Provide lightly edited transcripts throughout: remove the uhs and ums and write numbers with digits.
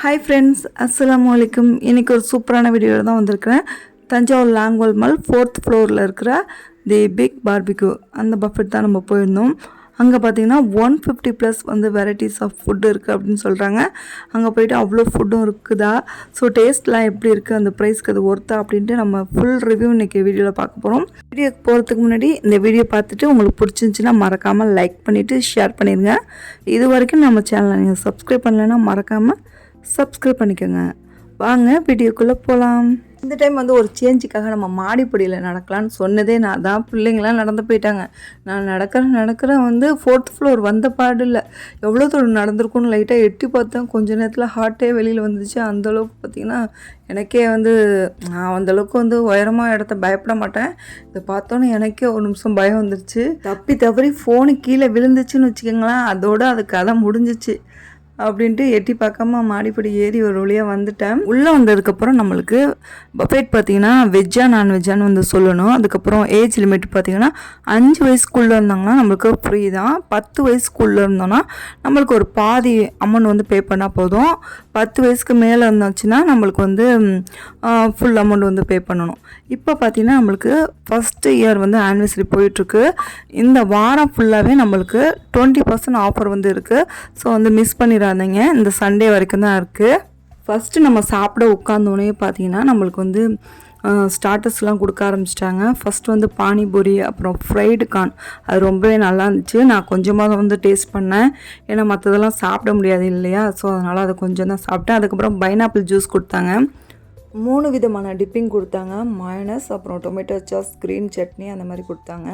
Hi friends, அஸ்ஸலாமு அலைக்கும். இன்றைக்கி ஒரு சூப்பரான வீடியோவில் தான் வந்திருக்கிறேன். தஞ்சாவூர் லாங்கோல் மால் 4th ஃப்ளோரில் இருக்கிற தி பிக் பார்பிக்யூ அந்த பஃபெட் தான் நம்ம போயிருந்தோம். அங்கே பார்த்தீங்கன்னா 150+ வந்து வெரைட்டிஸ் ஆஃப் ஃபுட்டு இருக்குது அப்படின்னு சொல்கிறாங்க. அங்கே போய்ட்டு அவ்வளோ ஃபுட்டும் இருக்குதா, ஸோ டேஸ்ட்லாம் எப்படி இருக்குது, அந்த ப்ரைஸ்க்கு அது ஒர்த்தா அப்படின்ட்டு நம்ம ஃபுல் ரிவ்யூ இன்றைக்கி வீடியோவில் பார்க்க போகிறோம். வீடியோக்கு போகிறதுக்கு முன்னாடி இந்த வீடியோ பார்த்துட்டு உங்களுக்கு பிடிச்சிருந்துச்சின்னா மறக்காமல் லைக் பண்ணிவிட்டு ஷேர் பண்ணிடுங்க. இது வரைக்கும் நம்ம சேனலை நீங்கள் சப்ஸ்கிரைப் பண்ணலைன்னா மறக்காமல் சப்ஸ்கிரைப் பண்ணிக்கோங்க. வாங்க வீடியோக்குள்ளே போகலாம். இந்த டைம் வந்து ஒரு சேஞ்சுக்காக நம்ம மாடிப்படியில் நடக்கலான்னு சொன்னதே நான் தான். பிள்ளைங்களாம் நடந்து போயிட்டாங்க. நான் நடக்கிறேன் வந்து 4th ஃப்ளோர் வந்த பாடு இல்லை. எவ்வளோ தூரம் நடந்திருக்குன்னு லைட்டாக எட்டி பார்த்தேன். கொஞ்சம் நேரத்தில் ஹார்ட்டே வெளியில் வந்துச்சு. அந்தளவுக்கு பார்த்திங்கன்னா எனக்கே வந்து நான் அந்தளவுக்கு வந்து உயரமாக இடத்த பயப்பட மாட்டேன். இதை பார்த்தோன்னே எனக்கே ஒரு நிமிஷம் பயம் வந்துருச்சு. தவறி ஃபோனு கீழே விழுந்துச்சுன்னு வச்சுக்கோங்களேன், அதோட அது கதை முடிஞ்சிச்சு அப்படின்ட்டு எட்டி பார்க்காம மாடிப்படி ஏறி ஒரு வழியாக வந்துட்டேன். உள்ளே வந்ததுக்கப்புறம் நம்மளுக்கு பஃபெட் பார்த்திங்கன்னா வெஜ்ஜா நான்வெஜ்ஜான்னு வந்து சொல்லணும். அதுக்கப்புறம் ஏஜ் லிமிட் பார்த்திங்கன்னா 5 வயசுக்குள்ளே இருந்தாங்கன்னா நம்மளுக்கு ஃப்ரீ தான். 10 வயசுக்குள்ளே இருந்தோன்னா நம்மளுக்கு ஒரு பாதி அமௌண்ட் வந்து பே பண்ணால் போதும். 10 வயசுக்கு மேலே இருந்துச்சுன்னா நம்மளுக்கு வந்து ஃபுல் அமௌண்ட் வந்து பே பண்ணணும். இப்போ பார்த்திங்கன்னா நம்மளுக்கு ஃபஸ்ட்டு இயர் வந்து ஆனிவர்சரி போயிட்டுருக்கு. இந்த வாரம் ஃபுல்லாகவே நம்மளுக்கு 20% ஆஃபர் வந்து இருக்குது. ஸோ வந்து மிஸ் பண்ணிடாதீங்க. இந்த சண்டே வரைக்கும் தான் இருக்குது. ஃபஸ்ட்டு நம்ம சாப்பிட உட்காந்தோடனே பார்த்திங்கன்னா நம்மளுக்கு வந்து ஸ்டார்டர்ஸ்லாம் கொடுக்க ஆரம்பிச்சிட்டாங்க. ஃபஸ்ட்டு வந்து பானிபூரி, அப்புறம் ஃப்ரைடு கார்ன். அது ரொம்பவே நல்லா இருந்துச்சு. நான் கொஞ்சமாக வந்து டேஸ்ட் பண்ணேன், ஏன்னா மற்றதெல்லாம் சாப்பிட முடியாது இல்லையா, ஸோ அதனால் அதை கொஞ்சம் தான் சாப்பிட்டேன். அதுக்கப்புறம் பைனாப்பிள் ஜூஸ் கொடுத்தாங்க. 3 விதமான டிப்பிங் கொடுத்தாங்க. மயோனஸ், அப்புறம் டொமேட்டோ சாஸ், க்ரீன் சட்னி அந்த மாதிரி கொடுத்தாங்க.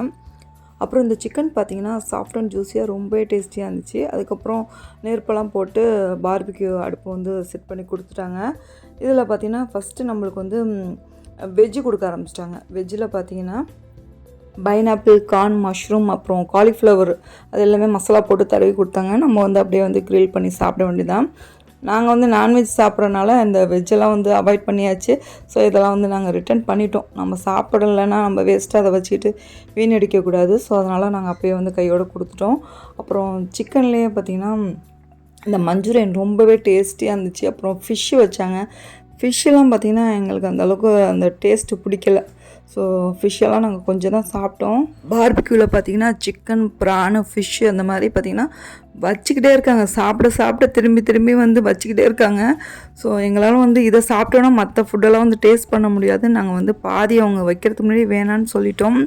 அப்புறம் இந்த சிக்கன் பார்த்திங்கன்னா சாஃப்ட் அண்ட் ஜூஸியாக ரொம்பவே டேஸ்டியாக இருந்துச்சு. அதுக்கப்புறம் நெருப்பெல்லாம் போட்டு பார்பிக்யூ அடுப்பு வந்து செட் பண்ணி கொடுத்துட்டாங்க. இதில் பார்த்திங்கன்னா ஃபஸ்ட்டு நம்மளுக்கு வந்து வெஜ்ஜு கொடுக்க ஆரம்பிச்சிட்டாங்க. வெஜ்ஜில் பார்த்திங்கன்னா பைனாப்பிள், கார்ன், மஷ்ரூம், அப்புறம் காலிஃப்ளவர் அது எல்லாமே மசாலா போட்டு தடவி கொடுத்தாங்க. நம்ம வந்து அப்படியே வந்து க்ரில் பண்ணி சாப்பிட வேண்டியதான். நாங்கள் வந்து நான்வெஜ் சாப்பிட்றனால இந்த வெஜ்ஜெல்லாம் வந்து அவாய்ட் பண்ணியாச்சு. ஸோ இதெல்லாம் வந்து நாங்கள் ரிட்டர்ன் பண்ணிட்டோம். நம்ம சாப்பிடலைன்னா நம்ம வேஸ்ட்டாக அதை வச்சுக்கிட்டு வீணடிக்கக்கூடாது. ஸோ அதனால் நாங்கள் அப்போயே வந்து கையோடு கொடுத்துட்டோம். அப்புறம் சிக்கன்லேயே பார்த்திங்கன்னா இந்த மஞ்சூரியன் ரொம்பவே டேஸ்டியாக இருந்துச்சு. அப்புறம் ஃபிஷ்ஷு வச்சாங்க. ஃபிஷ்ஷெல்லாம் பார்த்திங்கன்னா எங்களுக்கு அந்தளவுக்கு அந்த டேஸ்ட்டு பிடிக்கல. ஸோ ஃபிஷ்ஷெல்லாம் நாங்கள் கொஞ்சம் தான் சாப்பிட்டோம். பார்பிக்யூவில் பார்த்திங்கன்னா சிக்கன், ப்ரானு, ஃபிஷ்ஷு அந்த மாதிரி பார்த்திங்கன்னா வச்சுக்கிட்டே இருக்காங்க. சாப்பிட திரும்பி வந்து வச்சுக்கிட்டே இருக்காங்க. ஸோ எங்களால் வந்து இதை சாப்பிட்டோன்னா மற்ற ஃபுட்டெல்லாம் வந்து டேஸ்ட் பண்ண முடியாது. நாங்கள் வந்து பாதி அவங்க வைக்கிறதுக்கு முன்னாடி வேணான்னு சொல்லிட்டோம்.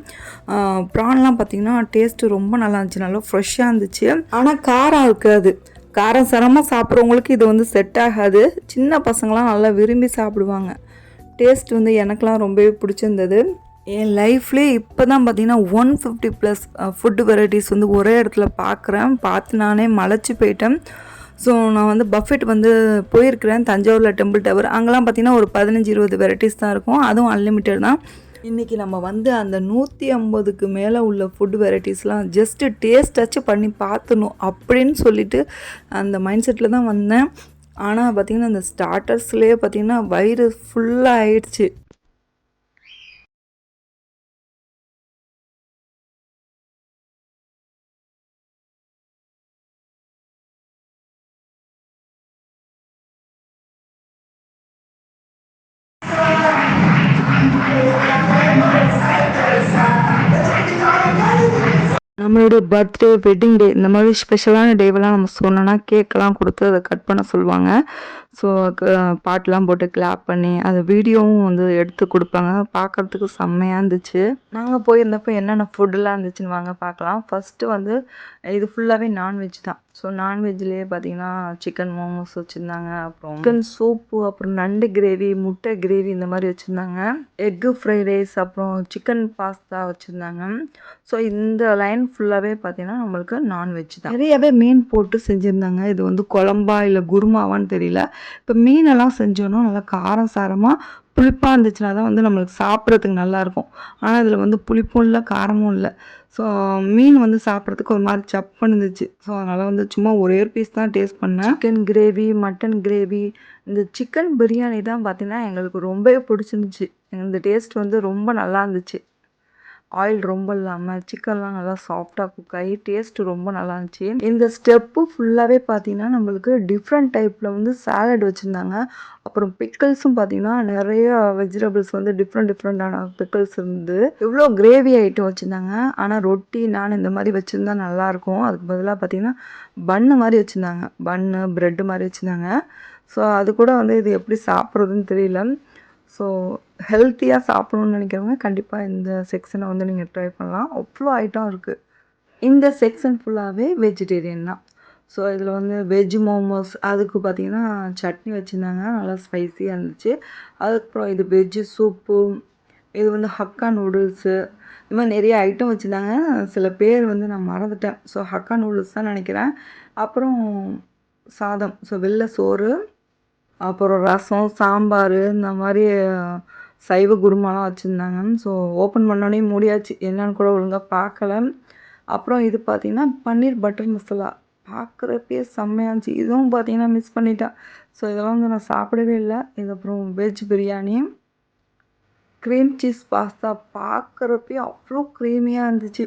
ப்ரான்லாம் பார்த்திங்கன்னா டேஸ்ட்டு ரொம்ப நல்லா இருந்துச்சு, நல்லா ஃப்ரெஷ்ஷாக இருந்துச்சு. ஆனால் காரம் இருக்காது. காரம் சரமாக சாப்பிட்றவங்களுக்கு இது வந்து செட் ஆகாது. சின்ன பசங்களாம் நல்லா விரும்பி சாப்பிடுவாங்க. டேஸ்ட் வந்து எனக்கெலாம் ரொம்பவே பிடிச்சிருந்தது. என் லைஃப்லேயே இப்போ தான் பார்த்திங்கன்னா 150+ ஃபுட்டு வெரைட்டிஸ் வந்து ஒரே இடத்துல பார்த்து நானே மலைச்சி போயிட்டேன். ஸோ நான் வந்து பஃபெட் வந்து போயிருக்கிறேன் தஞ்சாவூரில் டெம்பிள் டவர். அங்கெல்லாம் பார்த்திங்கன்னா ஒரு 15-20 வெரைட்டிஸ் தான் இருக்கும், அதுவும் அன்லிமிட்டட் தான். இன்றைக்கி நம்ம வந்து அந்த 150க்கு மேலே உள்ள ஃபுட் வெரைட்டிஸ்லாம் ஜஸ்ட்டு டேஸ்ட்டாச்சும் பண்ணி பார்த்துணும் அப்படின்னு சொல்லிட்டு அந்த மைண்ட் செட்டில் தான் வந்தேன். ஆனால் பார்த்திங்கன்னா அந்த ஸ்டார்டர்ஸ்லேயே பார்த்திங்கன்னா வயிறு ஃபுல்லாக ஆயிடுச்சு. நம்மளோட பர்த்டே, வெட்டிங் டே இந்த மாதிரி ஸ்பெஷலான டேவெல்லாம் நம்ம சொன்னோன்னா கேக்கெல்லாம் கொடுத்து அதை கட் பண்ண சொல்லுவாங்க. ஸோ பாட்டெலாம் போட்டு கிளாப் பண்ணி அதை வீடியோவும் வந்து எடுத்து கொடுப்பாங்க. பார்க்குறதுக்கு செம்மையாக இருந்துச்சு. நாங்கள் போயிருந்தப்போ என்னென்ன ஃபுட்டெல்லாம் இருந்துச்சுன்னு வாங்க பார்க்கலாம். ஃபஸ்ட்டு வந்து இது ஃபுல்லாகவே நான்வெஜ் தான். ஸோ நான்வெஜ்லேயே பார்த்திங்கன்னா சிக்கன் மோமோஸ் வச்சுருந்தாங்க, அப்புறம் சிக்கன் சூப்பு, அப்புறம் நண்டு கிரேவி, முட்டை கிரேவி இந்த மாதிரி வச்சுருந்தாங்க. எக்கு ஃப்ரைட் ரைஸ், அப்புறம் சிக்கன் பாஸ்தா வச்சுருந்தாங்க. ஸோ இந்த லைன் ஃபுல்லாகவே பார்த்திங்கன்னா நம்மளுக்கு நான்வெஜ் தான். நிறையவே மீன் போட்டு செஞ்சுருந்தாங்க. இது வந்து குழம்பா இல்லை குருமாவான்னு தெரியல. இப்போ மீனெல்லாம் செஞ்சோன்னா நல்லா காரம் சாரமாக புளிப்பாக இருந்துச்சுன்னா தான் வந்து நம்மளுக்கு சாப்பிட்றதுக்கு நல்லாயிருக்கும். ஆனால் இதில் வந்து புளிப்பும் இல்லை, காரமும் இல்லை. ஸோ மீன் வந்து சாப்பிட்றதுக்கு ஒரு மாதிரி சப்புன்னு இருந்துச்சு. ஸோ அதனால் வந்து சும்மா ஒரே ஒரு பீஸ் தான் டேஸ்ட் பண்ணேன். சிக்கன் கிரேவி, மட்டன் கிரேவி, இந்த சிக்கன் பிரியாணி தான் பார்த்திங்கன்னா எங்களுக்கு ரொம்பவே பிடிச்சிருந்துச்சு. இந்த டேஸ்ட் வந்து ரொம்ப நல்லா இருந்துச்சு. ஆயில் ரொம்ப இல்லாமல் சிக்கன்லாம் நல்லா சாஃப்டாக குக் ஆகி டேஸ்ட்டு ரொம்ப நல்லா இருந்துச்சு. இந்த ஸ்டெப்பு ஃபுல்லாகவே பார்த்தீங்கன்னா நம்மளுக்கு டிஃப்ரெண்ட் டைப்பில் வந்து சாலட் வச்சுருந்தாங்க. அப்புறம் பிக்கிள்ஸும் பார்த்தீங்கன்னா நிறைய வெஜிடபிள்ஸ் வந்து டிஃப்ரெண்டான பிக்கிள்ஸ் இருந்து இவ்வளோ கிரேவி ஐட்டம் வச்சுருந்தாங்க. ஆனால் ரொட்டி நான் இந்த மாதிரி வச்சுருந்தா நல்லாயிருக்கும். அதுக்கு பதிலாக பார்த்தீங்கன்னா பன்னு மாதிரி வச்சுருந்தாங்க. பன்னு ப்ரெட்டு மாதிரி வச்சுருந்தாங்க. ஸோ அது கூட வந்து இது எப்படி சாப்பிட்றதுன்னு தெரியல. ஸோ ஹெல்த்தியாக சாப்பிடணும்னு நினைக்கிறவங்க கண்டிப்பாக இந்த செக்ஷனை வந்து நீங்கள் ட்ரை பண்ணலாம். அவ்வளோ ஐட்டம் இருக்குது. இந்த செக்ஷன் ஃபுல்லாகவே வெஜிடேரியன் தான். ஸோ இதில் வந்து வெஜ் மோமோஸ் அதுக்கு பார்த்திங்கன்னா சட்னி வச்சுருந்தாங்க. நல்லா ஸ்பைஸியாக இருந்துச்சு. அதுக்கப்புறம் இது வெஜ்ஜு சூப்பு, இது வந்து ஹக்கா நூடுல்ஸு, இது மாதிரி நிறைய ஐட்டம் வச்சுருந்தாங்க. சில பேர் வந்து நான் மறந்துட்டேன். ஸோ ஹக்கா நூடுல்ஸ் தான் நினைக்கிறேன். அப்புறம் சாதம், ஸோ வெள்ளை சோறு, அப்புறம் ரசம், சாம்பார், இந்த மாதிரி சைவ குருமாலாம் வச்சுருந்தாங்க. ஸோ ஓப்பன் பண்ணோடனே மூடியாச்சு. என்னன்னு கூட ஒழுங்காக பார்க்கல. அப்புறம் இது பார்த்திங்கன்னா பன்னீர் பட்டர் மசாலா பார்க்குறப்பே செம்மையாக இருந்துச்சு. இதுவும் பார்த்திங்கன்னா மிஸ் பண்ணிட்டேன். ஸோ இதெல்லாம் வந்து நான் சாப்பிடவே இல்லை. இது அப்புறம் veg biryani, cream cheese pasta பார்க்குறப்பே அவ்வளோ க்ரீமியாக இருந்துச்சு.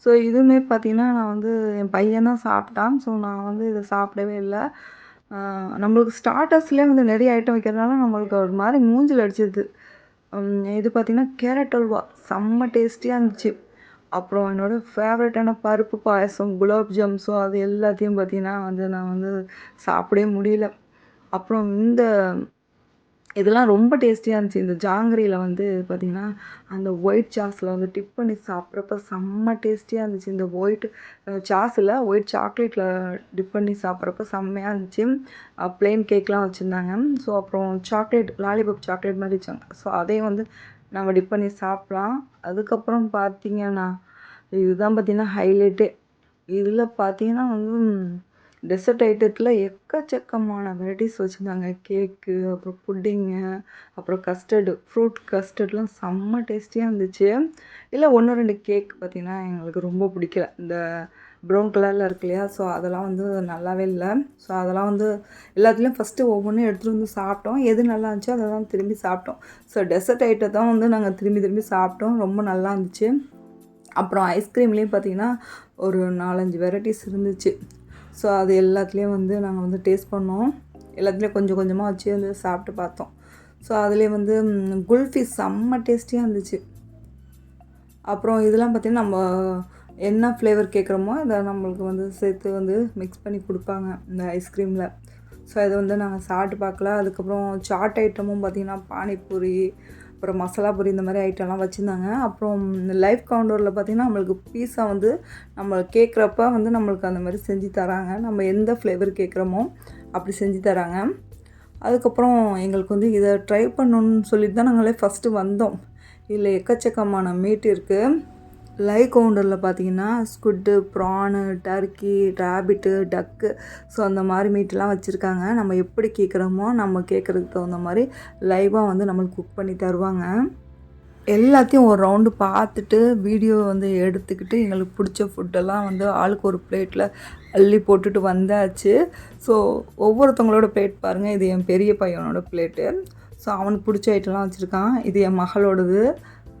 ஸோ இதுவுமே பார்த்திங்கன்னா நான் வந்து என் பையன் தான் சாப்பிட்டான். ஸோ நான் வந்து இதை சாப்பிடவே இல்லை. நம்மளுக்கு ஸ்டார்டர்ஸ்லேயே வந்து நிறைய ஐட்டம் வைக்கிறதுனால நம்மளுக்கு ஒரு மாதிரி மூஞ்சில் அடிச்சிது. இது பார்த்திங்கன்னா கேரட் அல்வா செம்ம டேஸ்டியாக இருந்துச்சு. அப்புறம் என்னோடய ஃபேவரட்டான பருப்பு பாயசம், குலாப் ஜாம்ஸும் அது எல்லாத்தையும் பார்த்திங்கன்னா வந்து நான் வந்து சாப்பிடவே முடியல. அப்புறம் இதெல்லாம் ரொம்ப டேஸ்டியாக இருந்துச்சு. இந்த ஜாங்கிரியில் வந்து பார்த்திங்கன்னா அந்த ஒயிட் சாஸில் வந்து டிப் பண்ணி சாப்பிட்றப்ப செம்ம டேஸ்டியாக இருந்துச்சு. இந்த ஒயிட் சாஸில் ஒயிட் சாக்லேட்டில் டிப் பண்ணி சாப்பிட்றப்ப செம்மையாக இருந்துச்சு. ப்ளெயின் கேக்லாம் வச்சுருந்தாங்க. ஸோ அப்புறம் சாக்லேட் லாலிபாப் சாக்லேட் மாதிரி வச்சாங்க. ஸோ அதையும் வந்து நம்ம டிப் பண்ணி சாப்பிட்லாம். அதுக்கப்புறம் பார்த்திங்கன்னா இதுதான் பார்த்திங்கன்னா ஹைலைட்டே. இதில் பார்த்திங்கன்னா வந்து டெசர்ட் ஐட்டத்தில் எக்கச்சக்கமான வெரைட்டிஸ் வச்சுருந்தாங்க. கேக்கு, அப்புறம் புட்டிங்கு, அப்புறம் கஸ்டர்டு, ஃப்ரூட் கஸ்டர்ட்லாம் செம்ம டேஸ்டியாக இருந்துச்சு. இல்லை 1, 2 கேக் பார்த்திங்கன்னா எங்களுக்கு ரொம்ப பிடிக்கல. இந்த ப்ரௌன் கலரில் இருக்கு இல்லையா, ஸோ அதெல்லாம் வந்து நல்லாவே இல்லை. ஸோ அதெல்லாம் வந்து எல்லாத்துலேயும் ஃபஸ்ட்டு ஒவ்வொன்றும் எடுத்துகிட்டு வந்து சாப்பிட்டோம். எது நல்லா இருந்துச்சோ அதை தான் திரும்பி சாப்பிட்டோம். ஸோ டெசர்ட் ஐட்டத்தை தான் வந்து நாங்கள் திரும்பி சாப்பிட்டோம். ரொம்ப நல்லா இருந்துச்சு. அப்புறம் ஐஸ்கிரீம்லேயும் பார்த்திங்கன்னா ஒரு 4, 5 வெரைட்டிஸ் இருந்துச்சு. ஸோ அது எல்லாத்துலேயும் வந்து நாங்கள் வந்து டேஸ்ட் பண்ணோம். எல்லாத்துலேயும் கொஞ்சம் கொஞ்சமாக வச்சு வந்து சாப்பிட்டு பார்த்தோம். ஸோ அதுலேயே வந்து குல்ஃபி செம்ம டேஸ்டியாக இருந்துச்சு. அப்புறம் இதெல்லாம் பார்த்திங்கன்னா நம்ம என்ன ஃப்ளேவர் கேட்குறோமோ அதை நம்மளுக்கு வந்து சேர்த்து வந்து மிக்ஸ் பண்ணி கொடுப்பாங்க இந்த ஐஸ்கிரீமில். ஸோ இதை வந்து நாங்கள் சாப்பிட்டு பார்க்கல. அதுக்கப்புறம் சாட் ஐட்டமும் பார்த்திங்கன்னா பானிபூரி, அப்புறம் மசாலா பூரி, இந்த மாதிரி ஐட்டம்லாம் வச்சுருந்தாங்க. அப்புறம் லைஃப் கவுண்டரில் பார்த்திங்கன்னா நம்மளுக்கு பீஸா வந்து நம்ம கேட்குறப்ப வந்து நம்மளுக்கு அந்த மாதிரி செஞ்சு தராங்க. நம்ம எந்த ஃப்ளேவர் கேட்குறோமோ அப்படி செஞ்சு தராங்க. அதுக்கப்புறம் எங்களுக்கு வந்து இதை ட்ரை பண்ணணுன்னு சொல்லிட்டு தான் நாங்களே ஃபஸ்ட்டு வந்தோம். இதில் எக்கச்சக்கமான மீட் இருக்குது. லைவ் கவுண்டரில் பார்த்தீங்கன்னா ஸ்குட்டு, ப்ரானு, டர்க்கி, ரேபிட்டு, டக்கு, ஸோ அந்த மாதிரி மீட்டெலாம் வச்சுருக்காங்க. நம்ம எப்படி கேட்குறோமோ நம்ம கேட்குறதுக்கு தகுந்த மாதிரி லைவாக வந்து நம்மளுக்கு குக் பண்ணி தருவாங்க. எல்லாத்தையும் ஒரு ரவுண்டு பார்த்துட்டு வீடியோ வந்து எடுத்துக்கிட்டு எங்களுக்கு பிடிச்ச ஃபுட்டெல்லாம் வந்து ஆளுக்கு ஒரு பிளேட்டில் அள்ளி போட்டுட்டு வந்தாச்சு. ஸோ ஒவ்வொருத்தவங்களோட பிளேட் பாருங்கள். இது என் பெரிய பையனோட பிளேட்டு. ஸோ அவனுக்கு பிடிச்ச ஐட்டம்லாம் வச்சுருக்கான். இது என் மகளோடது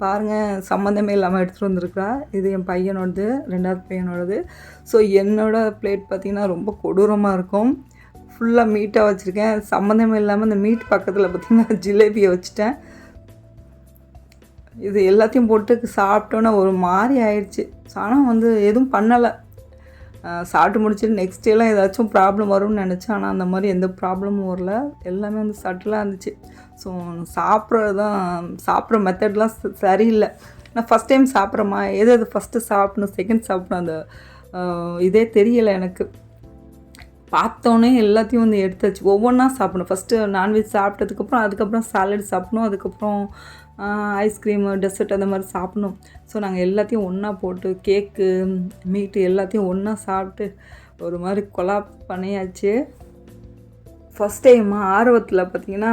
பாருங்கள், சம்மந்தமே இல்லாமல் எடுத்துகிட்டு வந்திருக்கா. இது என் பையனோடது, 2வது பையனோடது. ஸோ என்னோடய பிளேட் பார்த்திங்கன்னா ரொம்ப கொடூரமாக இருக்கும். ஃபுல்லாக மீட்டாக வச்சுருக்கேன். சம்மந்தமே இல்லாமல் அந்த மீட் பக்கத்தில் பார்த்திங்கன்னா ஜிலேபியை வச்சுட்டேன். இது எல்லாத்தையும் போட்டு சாப்பிட்டோன்னா ஒரு மாதிரி ஆயிடுச்சு. ஆனால் வந்து எதுவும் பண்ணலை. சாப்பிட்டு முடிச்சுட்டு நெக்ஸ்ட் டேலாம் ஏதாச்சும் ப்ராப்ளம் வரும்னு நினச்சேன். ஆனால் அந்த மாதிரி எந்த ப்ராப்ளமும் வரல. எல்லாமே வந்து சட்டிலாக இருந்துச்சு. ஸோ சாப்பிட்ற மெத்தட்லாம் சரியில்லை. நான் ஃபஸ்ட் டைம் சாப்பிட்றேம்மா, எது ஃபஸ்ட்டு சாப்பிடணும் செகண்ட் சாப்பிடணும் அந்த இதே தெரியலை எனக்கு. பார்த்தோன்னே எல்லாத்தையும் வந்து எடுத்தாச்சு. ஒவ்வொன்றா சாப்பிடணும். ஃபஸ்ட்டு நான்வெஜ் சாப்பிட்டதுக்கப்புறம் அதுக்கப்புறம் சாலட் சாப்பிடணும். அதுக்கப்புறம் ஐஸ்கிரீமு, டெசர்ட் அந்த மாதிரி சாப்பிடணும். ஸோ நாங்கள் எல்லாத்தையும் ஒன்றா போட்டு கேக்கு, மீட்டு எல்லாத்தையும் ஒன்றா சாப்பிட்டு ஒரு மாதிரி கொலாப் பண்ணியாச்சு. ஃபஸ்ட் டைம் ஆர்வத்தில் பார்த்திங்கன்னா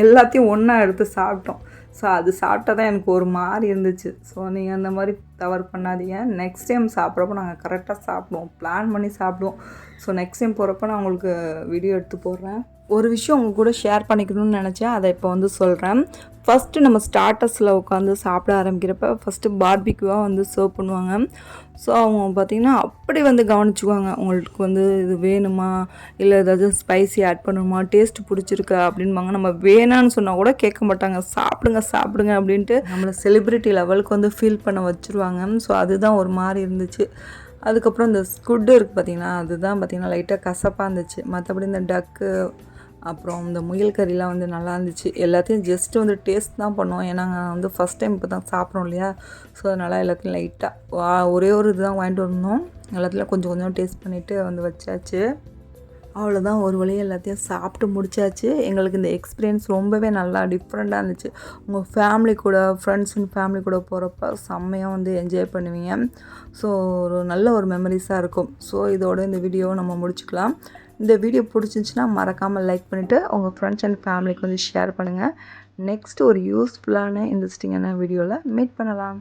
எல்லாத்தையும் ஒன்றா எடுத்து சாப்பிட்டோம். ஸோ அது சாப்பிட்டா தான் எனக்கு ஒரு மாதிரி இருந்துச்சு. ஸோ நீங்கள் அந்த மாதிரி தவறு பண்ணாதீங்க. நெக்ஸ்ட் டைம் சாப்பிட்றப்போ நாங்கள் கரெக்டாக சாப்பிடுவோம், பிளான் பண்ணி சாப்பிடுவோம். ஸோ நெக்ஸ்ட் டைம் போகிறப்ப நான் உங்களுக்கு வீடியோ எடுத்து போடுறேன். ஒரு விஷயம் உங்கள் கூட ஷேர் பண்ணிக்கணும்னு நினச்சேன், அதை இப்போ வந்து சொல்கிறேன். ஃபஸ்ட்டு நம்ம ஸ்டார்டர்ஸில் உட்காந்து சாப்பிட ஆரம்பிக்கிறப்ப ஃபஸ்ட்டு பார்பிக்யூவாக வந்து சர்வ் பண்ணுவாங்க. ஸோ அவங்க பார்த்திங்கன்னா அப்படி வந்து கவனிச்சுக்குவாங்க, உங்களுக்கு வந்து இது வேணுமா, இல்லை ஏதாவது ஸ்பைசி ஆட் பண்ணணுமா, டேஸ்ட்டு பிடிச்சிருக்கா அப்படின்பாங்க. நம்ம வேணான்னு சொன்னால் கூட கேட்க மாட்டாங்க, சாப்பிடுங்க சாப்பிடுங்க அப்படின்ட்டு நம்மளை செலிப்ரிட்டி லெவலுக்கு வந்து ஃபீல் பண்ண வச்சுருவாங்க. ஸோ அதுதான் ஒரு மாதிரி இருந்துச்சு. அதுக்கப்புறம் இந்த ஸ்குட்டு இருக்குது பார்த்திங்கன்னா, அதுதான் பார்த்திங்கன்னா லைட்டாக கசப்பாக இருந்துச்சு. மற்றபடி இந்த டக்கு அப்புறம் இந்த முயல் கறிலாம் வந்து நல்லா இருந்துச்சு. எல்லாத்தையும் ஜஸ்ட்டு வந்து டேஸ்ட் தான் பண்ணோம். ஏன்னா வந்து ஃபஸ்ட் டைம் இப்போ தான் சாப்பிட்றோம் இல்லையா. ஸோ அதனால் எல்லாத்தையும் லைட்டாக ஒரே ஒரு இது தான் வாங்கிட்டு வரணும். எல்லாத்துலையும் கொஞ்சம் கொஞ்சம் டேஸ்ட் பண்ணிவிட்டு வந்து வச்சாச்சு. அவ்வளோதான், ஒரு வழியாக எல்லாத்தையும் சாப்பிட்டு முடிச்சாச்சு. எங்களுக்கு இந்த எக்ஸ்பீரியன்ஸ் ரொம்பவே நல்லா டிஃப்ரெண்ட்டாக இருந்துச்சு. உங்கள் ஃபேமிலி கூட, ஃப்ரெண்ட்ஸ் அண்ட் ஃபேமிலி கூட போகிறப்ப செம்மையாக வந்து என்ஜாய் பண்ணுவீங்க. ஸோ ஒரு நல்ல ஒரு மெமரிஸாக இருக்கும். ஸோ இதோட இந்த வீடியோவை நம்ம முடிச்சுக்கலாம். இந்த வீடியோ பிடிச்சிருந்துச்சின்னா மறக்காமல் லைக் பண்ணிவிட்டு உங்கள் ஃப்ரெண்ட்ஸ் அண்ட் ஃபேமிலிக்கு வந்து ஷேர் பண்ணுங்கள். நெக்ஸ்ட் ஒரு யூஸ்ஃபுல்லான இன்ட்ரெஸ்டிங்கான வீடியோவில் மீட் பண்ணலாம்.